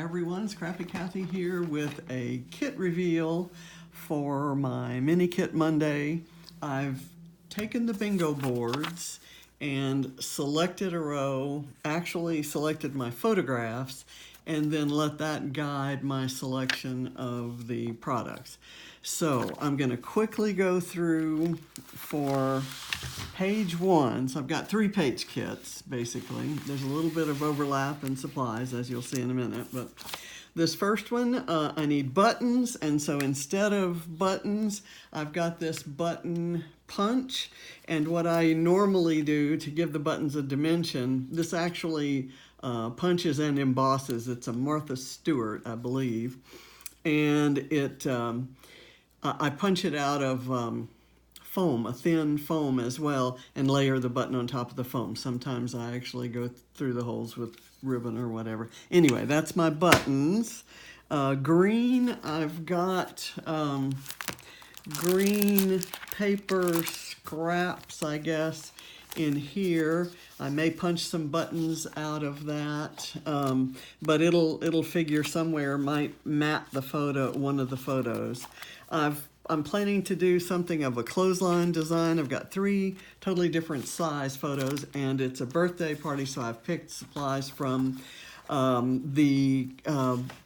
Hi everyone, it's Crafty Kathy here with a kit reveal for my Mini Kit Monday. I've taken the bingo boards and selected a row, actually selected my photographs, and then let that guide my selection of the products. So I'm going to quickly go through for page one. So I've got 3-page kits, basically. There's a little bit of overlap in supplies, as you'll see in a minute. But this first one, I need buttons. And so instead of buttons, I've got this button punch. And what I normally do to give the buttons a dimension, this actually punches and embosses. It's a Martha Stewart, I believe. And I punch it out of foam, a thin foam as well, and layer the button on top of the foam. Sometimes I actually go through the holes with ribbon or whatever. Anyway, that's my buttons. Green, I've got green paper scraps, I guess, in here. I may punch some buttons out of that, but it'll figure somewhere, might map the photo, one of the photos. I'm planning to do something of a clothesline design. I've got 3 totally different size photos, and it's a birthday party, so I've picked supplies from the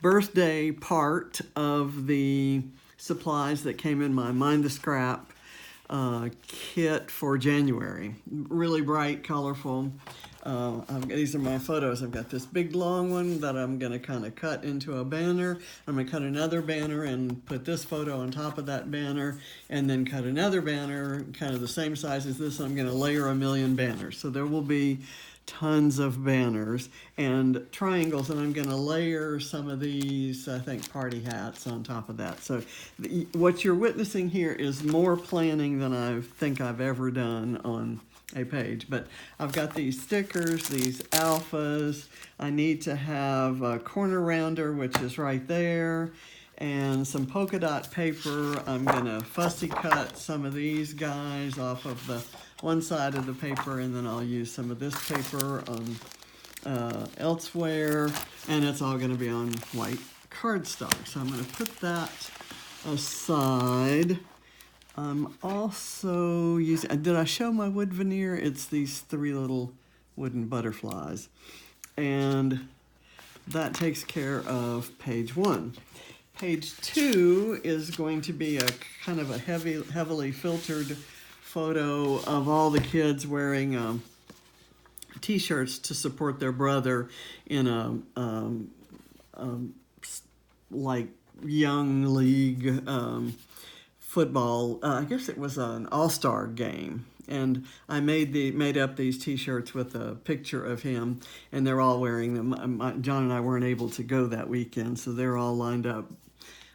birthday part of the supplies that came in my Mind the Scrap kit for January. Really bright, colorful. These are my photos. I've got this big long one that I'm going to kind of cut into a banner. I'm going to cut another banner and put this photo on top of that banner, and then cut another banner kind of the same size as this. I'm going to layer a million banners. So there will be tons of banners and triangles, and I'm going to layer some of these, I think, party hats on top of that. So what you're witnessing here is more planning than I think I've ever done on a page. But I've got these stickers, these alphas. I need to have a corner rounder, which is right there, and some polka dot paper. I'm going to fussy cut some of these guys off of the one side of the paper, and then I'll use some of this paper on elsewhere, and it's all going to be on white cardstock. So I'm going to put that aside. I'm also using, did I show my wood veneer? It's these 3 little wooden butterflies. And that takes care of page 1. Page 2 is going to be a kind of a heavily filtered photo of all the kids wearing t-shirts to support their brother in a like young league football. I guess it was an all-star game, and I made up these t-shirts with a picture of him, and they're all wearing them. John and I weren't able to go that weekend, so they're all lined up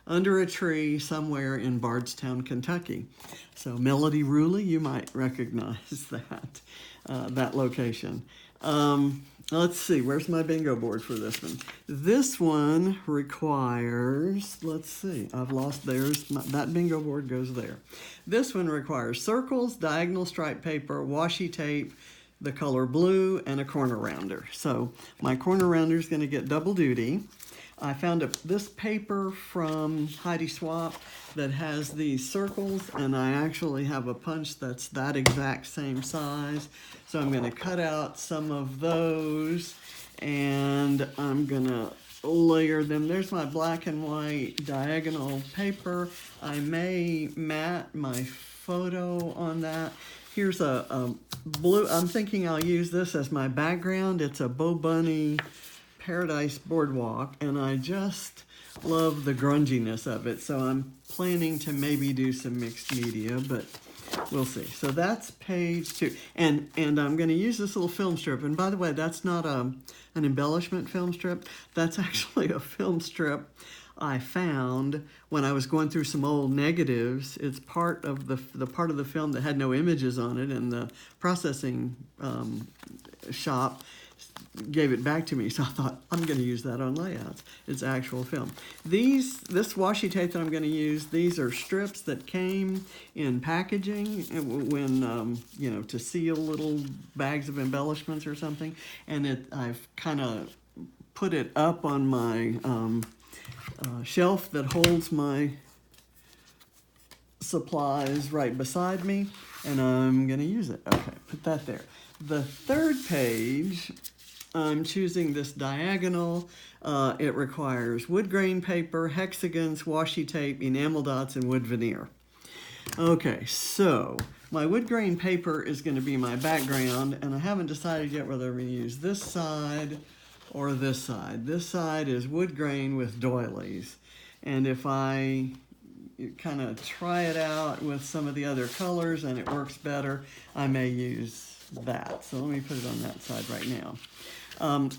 under a tree somewhere in Bardstown, Kentucky. So Melody Ruley, you might recognize that location. Let's see, where's my bingo board for this one? This one requires, let's see, I've lost theirs. That bingo board goes there. This one requires circles, diagonal stripe paper, washi tape, the color blue, and a corner rounder. So my corner rounder is going to get double duty. I found this paper from Heidi Swapp that has these circles, and I actually have a punch that's that exact same size. So I'm going to cut out some of those, and I'm going to layer them. There's my black and white diagonal paper. I may mat my photo on that. Here's a blue. I'm thinking I'll use this as my background. It's a Bo Bunny Paradise Boardwalk, and I just love the grunginess of it, so I'm planning to maybe do some mixed media, but we'll see. So that's page 2, and I'm going to use this little film strip. And by the way, that's not an embellishment film strip. That's actually a film strip I found when I was going through some old negatives. It's part of the part of the film that had no images on it, and the processing shop gave it back to me, so I thought I'm going to use that on layouts. It's actual film. This washi tape that I'm going to use, these are strips that came in packaging when to seal little bags of embellishments or something, and I've kind of put it up on my shelf that holds my supplies right beside me, and I'm gonna use it. Okay, put that there. The third page, I'm choosing this diagonal. It requires wood grain paper, hexagons, washi tape, enamel dots, and wood veneer. Okay, so my wood grain paper is going to be my background, and I haven't decided yet whether I'm going to use this side or this side. This side is wood grain with doilies, and if I kind of try it out with some of the other colors and it works better, I may use that. So let me put it on that side right now.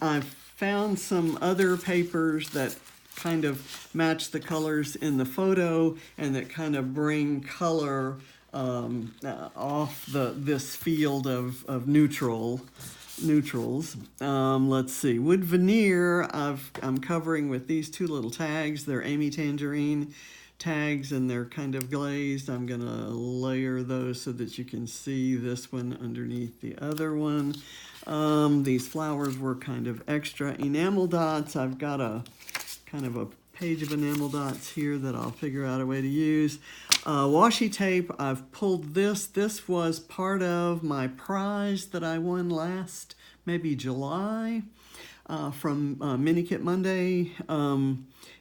I've found some other papers that kind of match the colors in the photo and that kind of bring color off this field of neutrals. Let's see, wood veneer I'm covering with these two little tags. They're Amy Tangerine tags, and they're kind of glazed. I'm gonna layer those so that you can see this one underneath the other one. These flowers were kind of extra. Enamel dots, I've got a kind of a page of enamel dots here that I'll figure out a way to use. Washi tape, I've pulled this. This was part of my prize that I won last, maybe July, from Mini Kit Monday.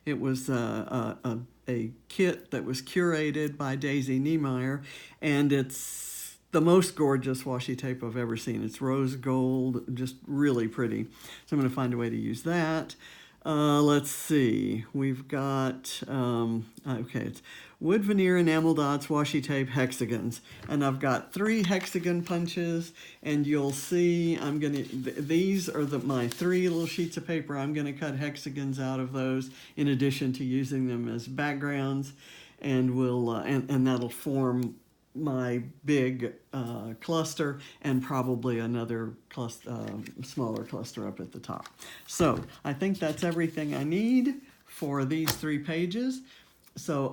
It was a kit that was curated by Daisy Niemeyer, and it's the most gorgeous washi tape I've ever seen. It's rose gold, just really pretty. So I'm going to find a way to use that. Let's see, we've got, okay, it's wood veneer, enamel dots, washi tape, hexagons. And I've got 3 hexagon punches, and you'll see I'm gonna, these are my 3 little sheets of paper. I'm gonna cut hexagons out of those in addition to using them as backgrounds, and we'll, and that'll form my big cluster, and probably another smaller cluster up at the top. So I think that's everything I need for these 3 pages. So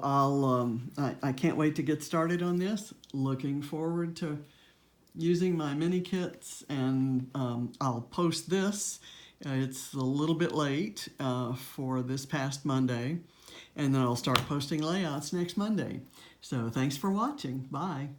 I can't wait to get started on this. Looking forward to using my mini kits, and I'll post this. It's a little bit late for this past Monday, and then I'll start posting layouts next Monday. So thanks for watching. Bye.